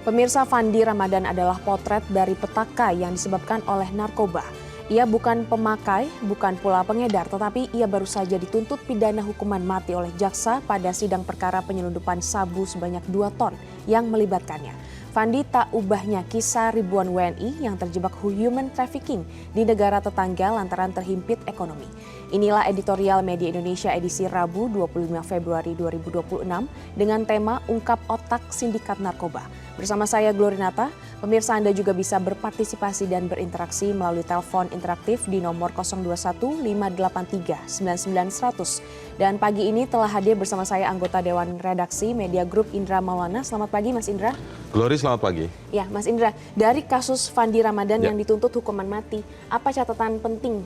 Pemirsa, Fandi Ramadan adalah potret dari petaka yang disebabkan oleh narkoba. Ia bukan pemakai, bukan pula pengedar, tetapi ia baru saja dituntut pidana hukuman mati oleh jaksa pada sidang perkara penyelundupan sabu sebanyak 2 ton yang melibatkannya. Fandi tak ubahnya kisah ribuan WNI yang terjebak human trafficking di negara tetangga lantaran terhimpit ekonomi. Inilah editorial Media Indonesia edisi Rabu 25 Februari 2026 dengan tema Ungkap Otak Sindikat Narkoba. Bersama saya Glorinata, pemirsa Anda juga bisa berpartisipasi dan berinteraksi melalui telepon interaktif di nomor 021 583 99 100. Dan pagi ini telah hadir bersama saya anggota Dewan Redaksi Media Group Indra Maulana. Selamat pagi Mas Indra. Glory, selamat pagi. Ya Mas Indra, dari kasus Fandi Ramadan yang dituntut hukuman mati, apa catatan penting?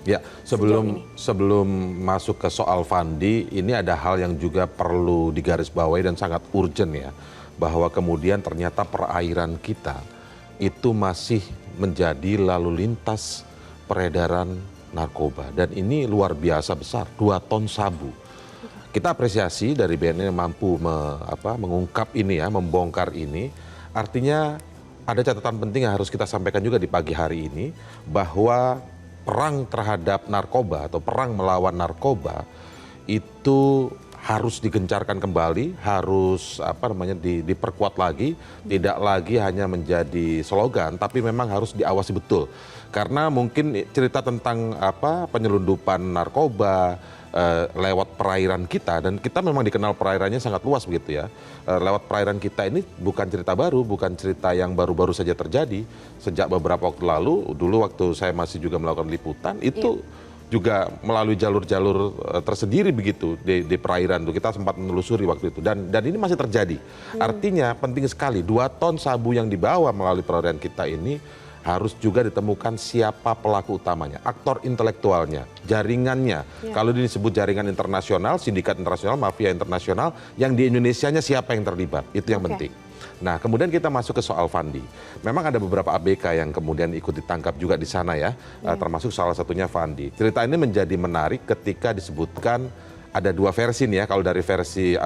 Ya, sebelum masuk ke soal Fandi, ini ada hal yang juga perlu digarisbawahi dan sangat urgent ya. Bahwa kemudian ternyata perairan kita itu masih menjadi lalu lintas peredaran narkoba. Dan ini luar biasa besar, 2 ton sabu. Kita apresiasi dari BNN yang mampu mengungkap ini ya, membongkar ini. Artinya ada catatan penting yang harus kita sampaikan juga di pagi hari ini, bahwa perang terhadap narkoba atau perang melawan narkoba itu harus digencarkan kembali, harus diperkuat lagi, tidak lagi hanya menjadi slogan, tapi memang harus diawasi betul. Karena mungkin cerita tentang penyelundupan narkoba lewat perairan kita, dan kita memang dikenal perairannya sangat luas begitu ya. Lewat perairan kita ini bukan cerita baru, bukan cerita yang baru-baru saja terjadi. Sejak beberapa waktu lalu, dulu waktu saya masih juga melakukan liputan, itu juga melalui jalur-jalur tersendiri begitu di perairan itu. Kita sempat menelusuri waktu itu, dan ini masih terjadi. Artinya penting sekali 2 ton sabu yang dibawa melalui perairan kita ini harus juga ditemukan siapa pelaku utamanya, aktor intelektualnya, jaringannya. Kalau disebut jaringan internasional, sindikat internasional, mafia internasional, yang di Indonesianya siapa yang terlibat, itu yang penting. Nah, kemudian kita masuk ke soal Fandi. Memang ada beberapa ABK yang kemudian ikut ditangkap juga di sana ya, termasuk salah satunya Fandi. Cerita ini menjadi menarik ketika disebutkan ada 2 versi nih ya. Kalau dari versi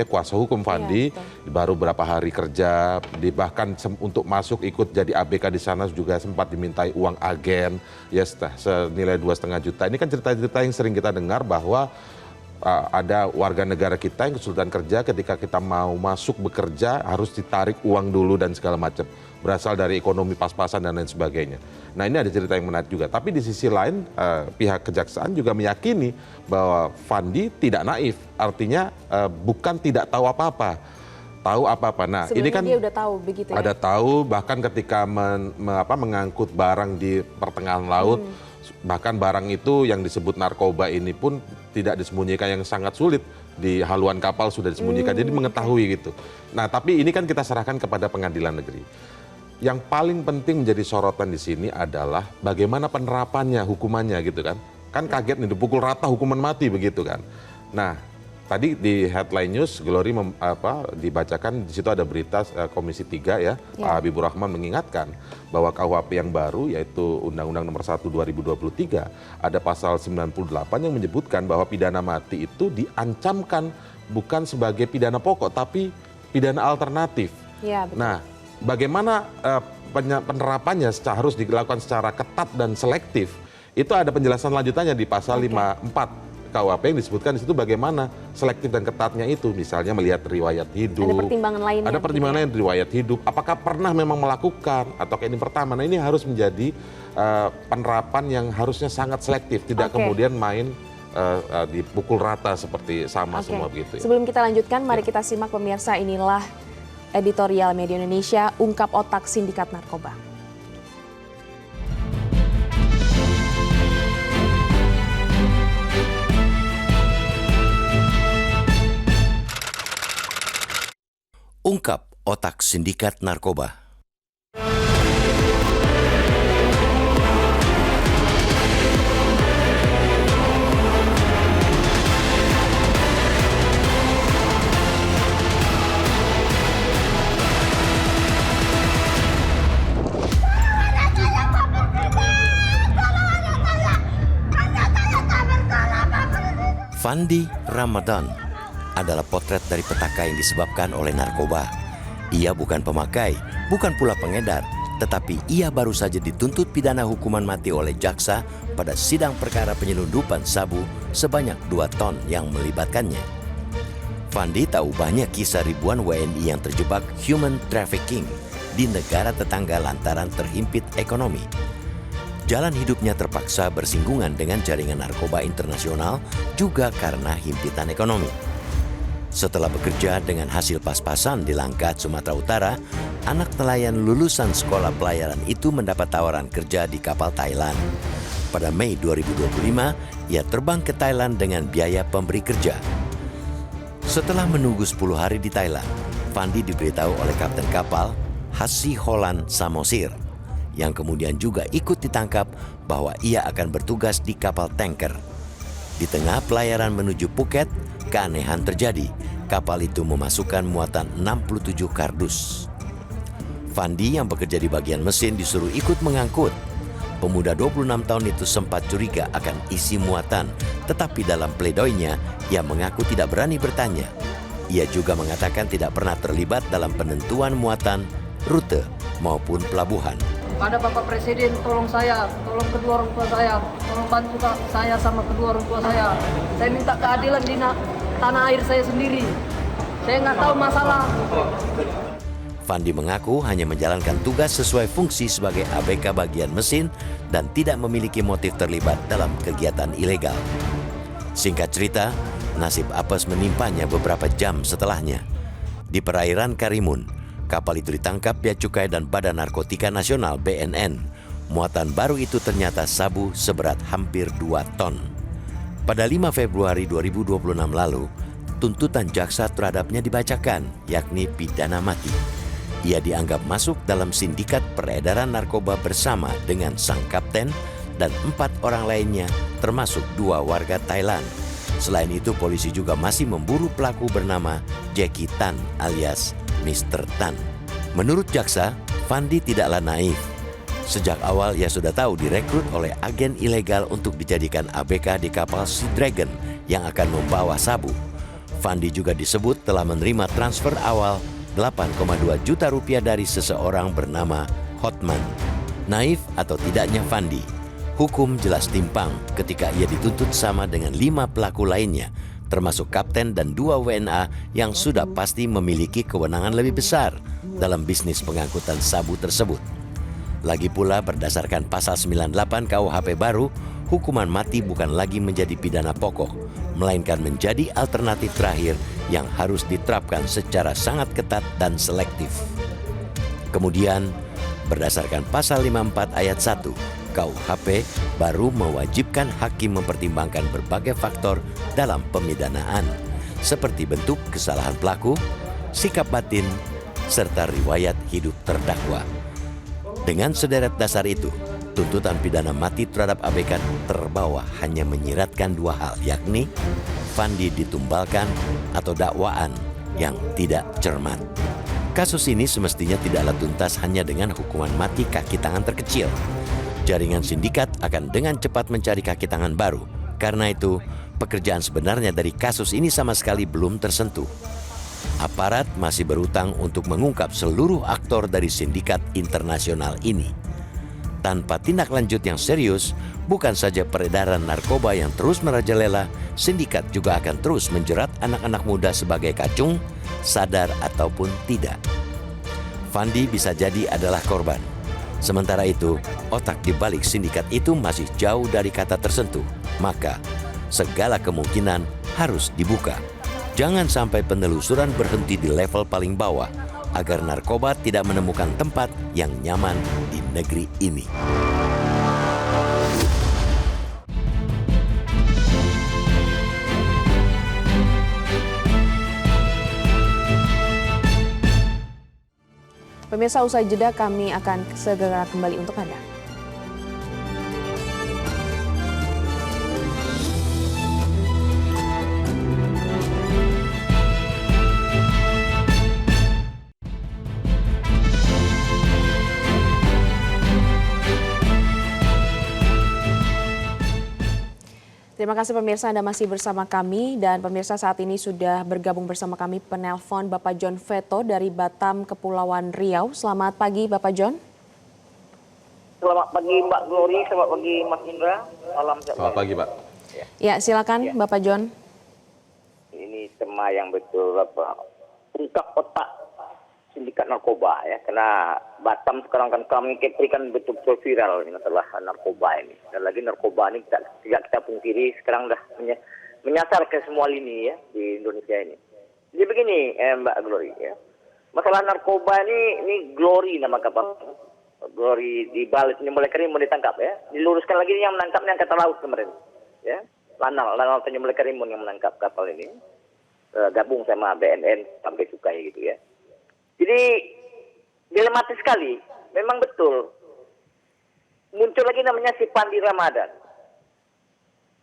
kuasa hukum Fandi, baru berapa hari kerja, bahkan untuk masuk ikut jadi ABK di sana juga sempat dimintai uang agen ya senilai 2,5 juta. Ini kan cerita-cerita yang sering kita dengar bahwa ada warga negara kita yang kesulitan kerja, ketika kita mau masuk bekerja harus ditarik uang dulu dan segala macam, berasal dari ekonomi pas-pasan dan lain sebagainya. Nah, ini ada cerita yang menarik juga. Tapi di sisi lain pihak kejaksaan juga meyakini bahwa Fandi tidak naif, artinya bukan tidak tahu apa-apa, tahu apa-apa. Nah, sebelumnya ini kan dia udah tahu begitu ya. Ada tahu, bahkan ketika mengangkut barang di pertengahan laut, bahkan barang itu yang disebut narkoba ini pun tidak disembunyikan, yang sangat sulit di haluan kapal sudah disembunyikan, jadi mengetahui gitu. Nah, tapi ini kan kita serahkan kepada pengadilan negeri. Yang paling penting menjadi sorotan di sini adalah bagaimana penerapannya, hukumannya gitu kan. Kan kaget nih, dipukul rata hukuman mati begitu kan. Nah, tadi di headline news Glory dibacakan, di situ ada berita Komisi 3 ya, Pak Habibur Rahman mengingatkan bahwa KUHP yang baru, yaitu Undang-Undang Nomor 1 2023, ada pasal 98 yang menyebutkan bahwa pidana mati itu diancamkan bukan sebagai pidana pokok tapi pidana alternatif. Ya, betul. Nah, bagaimana penerapannya harus dilakukan secara ketat dan selektif. Itu ada penjelasan lanjutannya di pasal 54 KUHP yang disebutkan di situ bagaimana selektif dan ketatnya itu, misalnya melihat riwayat hidup. Ada pertimbangan lainnya. Ada pertimbangan lain, riwayat hidup. Apakah pernah memang melakukan atau ini pertama. Nah, ini harus menjadi penerapan yang harusnya sangat selektif, tidak kemudian main dipukul rata seperti sama semua begitu. Ya. Sebelum kita lanjutkan, mari kita simak pemirsa, inilah editorial Media Indonesia, Ungkap Otak Sindikat Narkoba. Ungkap Otak Sindikat Narkoba. Fandi Ramadan adalah potret dari petaka yang disebabkan oleh narkoba. Ia bukan pemakai, bukan pula pengedar, tetapi ia baru saja dituntut pidana hukuman mati oleh jaksa pada sidang perkara penyelundupan sabu sebanyak 2 ton yang melibatkannya. Fandi tak ubahnya kisah ribuan WNI yang terjebak human trafficking di negara tetangga lantaran terhimpit ekonomi. Jalan hidupnya terpaksa bersinggungan dengan jaringan narkoba internasional juga karena himpitan ekonomi. Setelah bekerja dengan hasil pas-pasan di Langkat, Sumatera Utara, anak nelayan lulusan sekolah pelayaran itu mendapat tawaran kerja di kapal Thailand. Pada Mei 2025, ia terbang ke Thailand dengan biaya pemberi kerja. Setelah menunggu 10 hari di Thailand, Fandi diberitahu oleh kapten kapal Hassi Holland Samosir, yang kemudian juga ikut ditangkap bahwa ia akan bertugas di kapal tanker. Di tengah pelayaran menuju Phuket, keanehan terjadi. Kapal itu memasukkan muatan 67 kardus. Fandi yang bekerja di bagian mesin disuruh ikut mengangkut. Pemuda 26 tahun itu sempat curiga akan isi muatan, tetapi dalam pledoinya, ia mengaku tidak berani bertanya. Ia juga mengatakan tidak pernah terlibat dalam penentuan muatan, rute, maupun pelabuhan. Pada Bapak Presiden, tolong saya, tolong kedua orang tua saya, tolong bantu saya sama kedua orang tua saya. Saya minta keadilan di tanah air saya sendiri. Saya nggak tahu masalah. Fandi mengaku hanya menjalankan tugas sesuai fungsi sebagai ABK bagian mesin dan tidak memiliki motif terlibat dalam kegiatan ilegal. Singkat cerita, nasib apes menimpanya beberapa jam setelahnya. Di perairan Karimun, kapal itu ditangkap Bea Cukai dan Badan Narkotika Nasional (BNN). Muatan baru itu ternyata sabu seberat hampir 2 ton. Pada 5 Februari 2026 lalu, tuntutan jaksa terhadapnya dibacakan, yakni pidana mati. Ia dianggap masuk dalam sindikat peredaran narkoba bersama dengan sang kapten dan 4 orang lainnya, termasuk 2 warga Thailand. Selain itu, polisi juga masih memburu pelaku bernama Jackie Tan alias Mr. Tan. Menurut jaksa, Fandi tidaklah naif. Sejak awal ia sudah tahu direkrut oleh agen ilegal untuk dijadikan ABK di kapal Sea Dragon yang akan membawa sabu. Fandi juga disebut telah menerima transfer awal 8,2 juta rupiah dari seseorang bernama Hotman. Naif atau tidaknya Fandi, hukum jelas timpang ketika ia dituntut sama dengan 5 pelaku lainnya, termasuk kapten dan 2 WNA yang sudah pasti memiliki kewenangan lebih besar dalam bisnis pengangkutan sabu tersebut. Lagi pula berdasarkan pasal 98 KUHP baru, hukuman mati bukan lagi menjadi pidana pokok, melainkan menjadi alternatif terakhir yang harus diterapkan secara sangat ketat dan selektif. Kemudian, berdasarkan pasal 54 ayat 1 KUHP baru mewajibkan hakim mempertimbangkan berbagai faktor dalam pemidanaan, seperti bentuk kesalahan pelaku, sikap batin, serta riwayat hidup terdakwa. Dengan sederet dasar itu, tuntutan pidana mati terhadap ABK terbawa hanya menyiratkan 2 hal, yakni Fandi ditumbalkan atau dakwaan yang tidak cermat. Kasus ini semestinya tidaklah tuntas hanya dengan hukuman mati kaki tangan terkecil. Jaringan sindikat akan dengan cepat mencari kaki tangan baru. Karena itu, pekerjaan sebenarnya dari kasus ini sama sekali belum tersentuh. Aparat masih berutang untuk mengungkap seluruh aktor dari sindikat internasional ini. Tanpa tindak lanjut yang serius, bukan saja peredaran narkoba yang terus merajalela, sindikat juga akan terus menjerat anak-anak muda sebagai kacung, sadar ataupun tidak. Fandi bisa jadi adalah korban. Sementara itu, otak di balik sindikat itu masih jauh dari kata tersentuh. Maka, segala kemungkinan harus dibuka. Jangan sampai penelusuran berhenti di level paling bawah, agar narkoba tidak menemukan tempat yang nyaman di negeri ini. Pemirsa, usai jeda kami akan segera kembali untuk Anda. Terima kasih pemirsa Anda masih bersama kami dan pemirsa saat ini sudah bergabung bersama kami penelpon Bapak John Veto dari Batam, Kepulauan Riau. Selamat pagi Bapak John. Selamat pagi Mbak Glory, selamat pagi Mas Indra. Selamat pagi Pak. Ya silakan Bapak John. Ini tema yang betul ungkap otak sindikat narkoba ya. Karena Batam sekarang kan kami Kepri kan betul-betul viral ini masalah narkoba ini. Dan lagi narkoba ini tidak kita pungkiri sekarang dah menyasar ke semua lini ya di Indonesia ini. Jadi begini Mbak Glory ya. Masalah narkoba ini Glory nama kapal. Glory di balik ini mulai kering mau ditangkap ya. Diluruskan lagi yang menangkapnya Angkatan Laut kemarin. Ya. Lanal Penyembelih Karimun yang menangkap kapal ini. Gabung sama BNN sampai Cukai gitu ya. Jadi dilematis sekali. Memang betul. Muncul lagi namanya si Pandi Ramadan.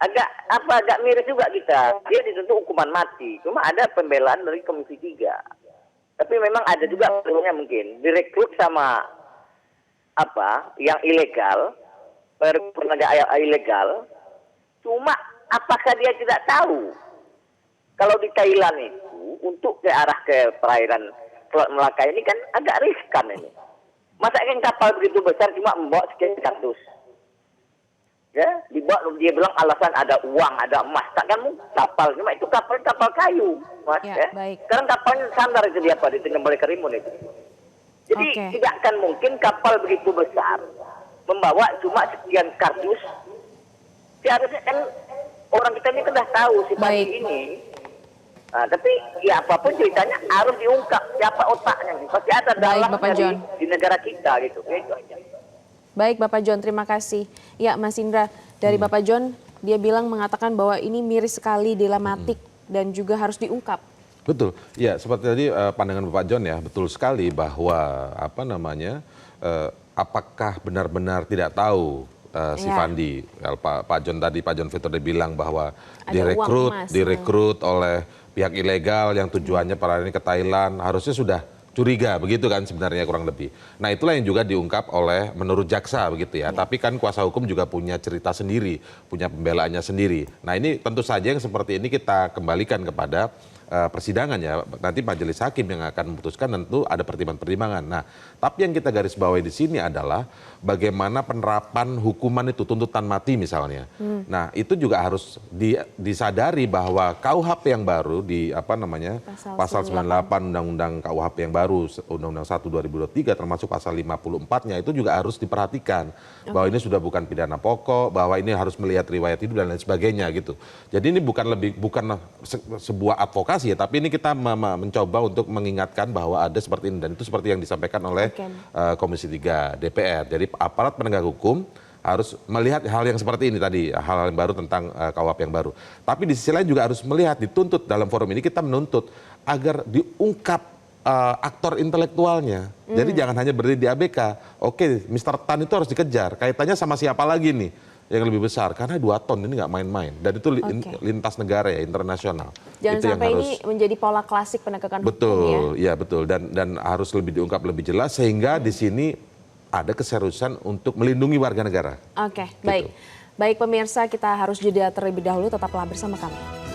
Agak miris juga kita. Dia dituntut hukuman mati. Cuma ada pembelaan dari Komisi 3. Tapi memang ada juga perlunya mungkin direkrut sama yang ilegal, penegak ilegal. Cuma apakah dia tidak tahu kalau di Thailand itu untuk ke arah ke perairan Selat Melaka ini kan agak riskan ini. Masa kan kapal begitu besar cuma membawa sekian kardus. Ya, dia bilang alasan ada uang, ada emas. Takkan kapal, cuma itu kapal kayu, Mas. Ya, Ya. baik. Sekarang kapalnya sandar itu dia di Penyembelih Karimun itu. Jadi tidak akan mungkin kapal begitu besar membawa cuma sekian kardus. Seharusnya kan orang kita ini sudah tahu si Pandi ini. Nah, tapi ya apapun ceritanya harus diungkap siapa otaknya. Pasti ada dalang di negara kita gitu. Itu aja. Baik Bapak John, terima kasih. Ya Mas Indra, dari Bapak John dia mengatakan bahwa ini miris sekali, dilematik dan juga harus diungkap. Betul, ya seperti tadi pandangan Bapak John ya, betul sekali bahwa apakah benar-benar tidak tahu si Fandi. Pak John Veto bilang bahwa direkrut oleh pihak ilegal yang tujuannya para ini ke Thailand, harusnya sudah curiga begitu kan sebenarnya kurang lebih. Nah itulah yang juga diungkap oleh menurut jaksa begitu ya. Tapi kan kuasa hukum juga punya cerita sendiri, punya pembelaannya sendiri. Nah ini tentu saja yang seperti ini kita kembalikan kepada persidangan ya. Nanti majelis hakim yang akan memutuskan, tentu ada pertimbangan-pertimbangan. Nah tapi yang kita garis bawahi di sini adalah bagaimana penerapan hukuman itu, tuntutan mati misalnya. Nah itu juga harus disadari bahwa KUHP yang baru di pasal 98 Undang-Undang KUHP yang baru, Undang-Undang 1 2023 termasuk pasal 54-nya itu juga harus diperhatikan. Bahwa ini sudah bukan pidana pokok, bahwa ini harus melihat riwayat hidup dan lain sebagainya gitu. Jadi ini bukan sebuah advokasi ya, tapi ini kita mencoba untuk mengingatkan bahwa ada seperti ini, dan itu seperti yang disampaikan oleh Komisi 3 DPR. Jadi aparat penegak hukum harus melihat hal yang seperti ini tadi, hal-hal yang baru tentang KUHP yang baru. Tapi di sisi lain juga harus melihat, dituntut dalam forum ini kita menuntut agar diungkap aktor intelektualnya. Jadi jangan hanya berdiri di ABK. Oke, Mr. Tan itu harus dikejar. Kaitannya sama siapa lagi nih yang lebih besar? Karena 2 ton ini nggak main-main. Dan itu lintas negara ya, internasional. Jangan itu sampai ini menjadi pola klasik penegakan hukum ya. Betul, ya betul. Dan harus lebih diungkap lebih jelas sehingga di sini ada keseriusan untuk melindungi warga negara. Oke, baik. Baik pemirsa, kita harus jeda terlebih dahulu, tetaplah bersama kami.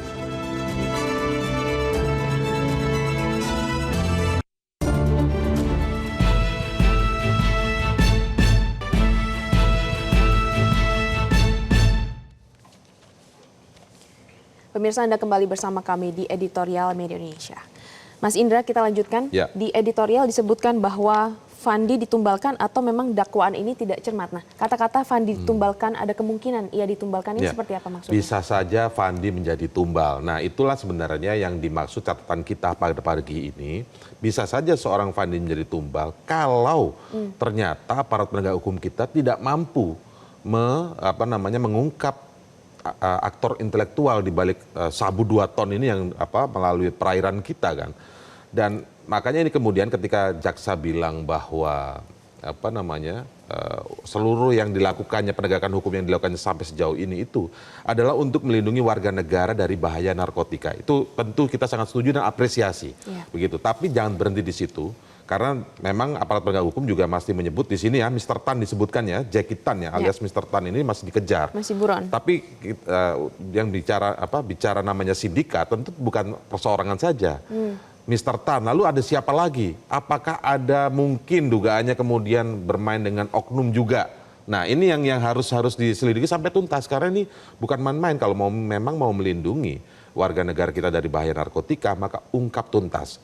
Pemirsa, Anda kembali bersama kami di Editorial Media Indonesia. Mas Indra, kita lanjutkan. Ya. Di editorial disebutkan bahwa Fandi ditumbalkan atau memang dakwaan ini tidak cermat. Nah, kata-kata Fandi ditumbalkan, ada kemungkinan ia ditumbalkan, ini seperti apa maksudnya? Bisa saja Fandi menjadi tumbal. Nah itulah sebenarnya yang dimaksud catatan kita pada pagi ini. Bisa saja seorang Fandi menjadi tumbal kalau ternyata aparat penegak hukum kita tidak mampu mengungkap aktor intelektual di balik sabu 2 ton ini yang melalui perairan kita kan. Dan makanya ini kemudian ketika jaksa bilang bahwa seluruh yang dilakukannya, penegakan hukum yang dilakukannya sampai sejauh ini itu adalah untuk melindungi warga negara dari bahaya narkotika. Itu tentu kita sangat setuju dan apresiasi. Begitu. Tapi jangan berhenti di situ. Karena memang aparat penegak hukum juga masih menyebut di sini ya, Mr. Tan disebutkan ya, Jackie Tan ya, alias Mr. Tan ini masih dikejar. Masih buron. Tapi yang bicara namanya sindikat tentu bukan perseorangan saja. Mr. Tan, lalu ada siapa lagi? Apakah ada mungkin dugaannya kemudian bermain dengan oknum juga? Nah ini yang harus diselidiki sampai tuntas karena ini bukan main-main. Kalau memang mau melindungi warga negara kita dari bahaya narkotika maka ungkap tuntas.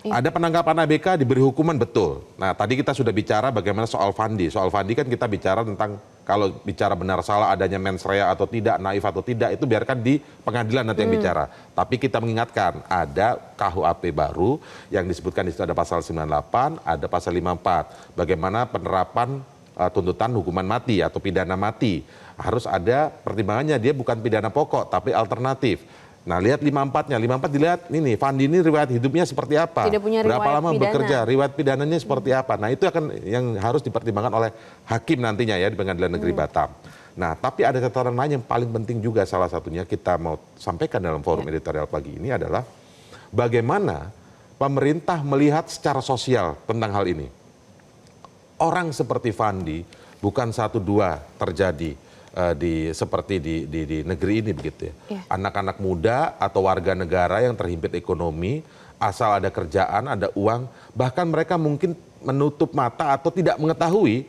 Ada penangkapan ABK diberi hukuman betul. Nah tadi kita sudah bicara bagaimana soal Fandi. Soal Fandi kan kita bicara tentang kalau bicara benar salah adanya mens rea atau tidak, naif atau tidak itu biarkan di pengadilan nanti yang bicara. Tapi kita mengingatkan ada KUHP baru yang disebutkan di situ ada pasal 98, ada pasal 54. Bagaimana penerapan tuntutan hukuman mati atau pidana mati. Harus ada pertimbangannya dia bukan pidana pokok tapi alternatif. Nah lihat 54-nya, 54 dilihat ini Fandi ini riwayat hidupnya seperti apa, Tidak punya berapa riwayat lama pidana. bekerja, riwayat pidananya seperti apa. Nah itu akan yang harus dipertimbangkan oleh hakim nantinya ya di Pengadilan Negeri Batam. Nah tapi ada catatan lain yang paling penting juga salah satunya kita mau sampaikan dalam forum editorial pagi ini adalah bagaimana pemerintah melihat secara sosial tentang hal ini. Orang seperti Fandi bukan 1-2 terjadi seperti di negeri ini begitu ya. Anak-anak muda atau warga negara yang terhimpit ekonomi, asal ada kerjaan, ada uang, bahkan mereka mungkin menutup mata atau tidak mengetahui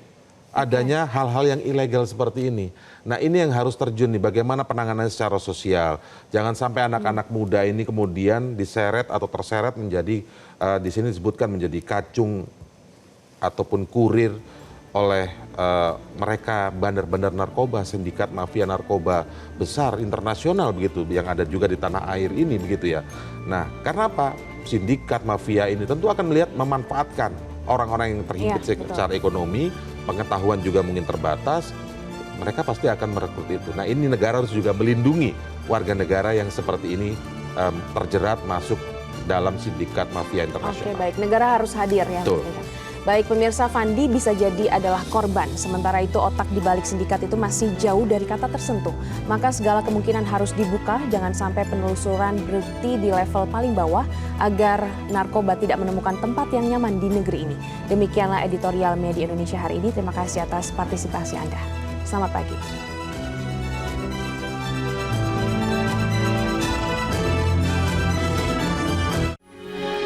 adanya hal-hal yang ilegal seperti ini. Nah ini yang harus terjun nih, bagaimana penanganannya secara sosial. Jangan sampai anak-anak muda ini kemudian diseret atau terseret menjadi, di sini disebutkan menjadi kacung ataupun kurir oleh mereka bandar-bandar narkoba, sindikat mafia narkoba besar internasional begitu yang ada juga di tanah air ini begitu ya. Nah, karena apa? Sindikat mafia ini tentu akan melihat memanfaatkan orang-orang yang terhimpit secara ekonomi, pengetahuan juga mungkin terbatas, mereka pasti akan merekrut itu. Nah, ini negara harus juga melindungi warga negara yang seperti ini terjerat masuk dalam sindikat mafia internasional. Oke, baik. Negara harus hadir ya. Betul. Baik pemirsa, Fandi bisa jadi adalah korban. Sementara itu otak di balik sindikat itu masih jauh dari kata tersentuh. Maka segala kemungkinan harus dibuka, jangan sampai penelusuran berhenti di level paling bawah agar narkoba tidak menemukan tempat yang nyaman di negeri ini. Demikianlah editorial Media Indonesia hari ini. Terima kasih atas partisipasi Anda. Selamat pagi.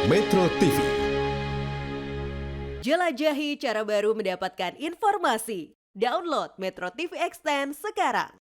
Metro TV. Jelajahi cara baru mendapatkan informasi. Download Metro TV Extend sekarang.